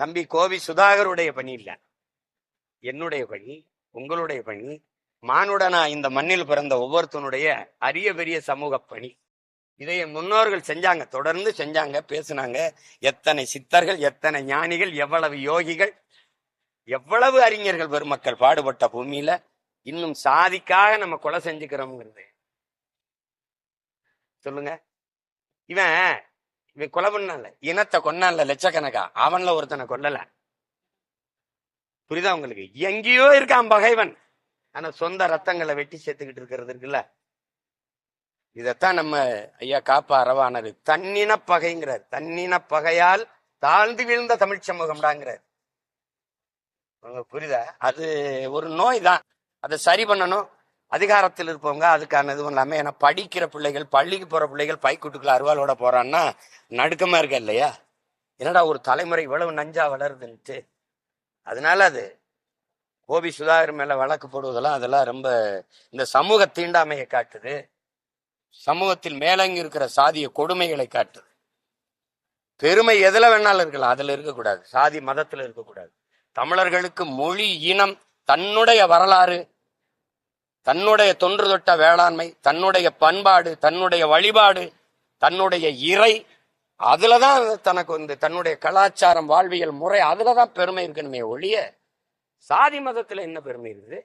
தம்பி கோவி சுதாகருடைய பணி இல்ல, என்னுடைய பணி, உங்களுடைய பணி, மானுடனா இந்த மண்ணில் பிறந்த ஒவ்வொருத்தனுடைய அரிய பெரிய சமூக பணி. இதை முன்னோர்கள் செஞ்சாங்க, தொடர்ந்து செஞ்சாங்க, பேசினாங்க. எத்தனை சித்தர்கள், எத்தனை ஞானிகள், எவ்வளவு யோகிகள், எவ்வளவு அறிஞர்கள் பெருமக்கள் பாடுபட்ட பூமியில இன்னும் சாதிக்காக நம்ம கொலை செஞ்சுக்கிறோம்ங்கிறது சொல்லுங்க. இவன் இவன் கொலை பண்ணல, இனத்தை கொன்னான்ல லட்சக்கணக்கா, அவன்ல ஒருத்தனை கொல்லல. புரியுதா உங்களுக்கு? எங்கேயோ இருக்கான் பகைவன், ஆனா சொந்த ரத்தங்களை வெட்டி சேர்த்துக்கிட்டு இருக்கிறது இருக்குல்ல. இதத்தான் நம்ம ஐயா காப்பா அரவானது தன்னின பகைங்கிறார். தன்னின பகையால் தாழ்ந்து வீழ்ந்த தமிழ் சமூகம்டாங்கிறார். புரியுதா? அது ஒரு நோய் தான், அதை சரி பண்ணணும். அதிகாரத்தில் இருப்பவங்க அதுக்கான இதுவும் இல்லாம, ஏன்னா படிக்கிற பிள்ளைகள், பள்ளிக்கு போற பிள்ளைகள் பைக்குட்டுக்குள்ள அருவாளோட போறான்னா நடுக்கமா இருக்க இல்லையா? என்னடா ஒரு தலைமுறை இவ்வளவு நஞ்சா வளருதுன்ட்டு. அதனால அது கோபி சுதாகர் மேல வழக்கு போடுவதெல்லாம் அதெல்லாம் ரொம்ப இந்த சமூக தீண்டாமையை காட்டுது, சமூகத்தில் மேலங்கி இருக்கிற சாதிய கொடுமைகளை காட்டுது. பெருமை எதுல வேணாலும் இருக்கலாம், அதுல இருக்கக்கூடாது, சாதி மதத்துல இருக்கக்கூடாது. தமிழர்களுக்கு மொழி, இனம், தன்னுடைய வரலாறு, தன்னுடைய தொன்று தொட்ட வேளாண்மை, தன்னுடைய பண்பாடு, தன்னுடைய வழிபாடு, தன்னுடைய இறை, அதுலதான் தனக்கு தன்னுடைய கலாச்சாரம், வாழ்வியல் முறை, அதுலதான் பெருமை இருக்கணுமே ஒழிய சாதி மதத்துல என்ன பெருமை இருக்குது?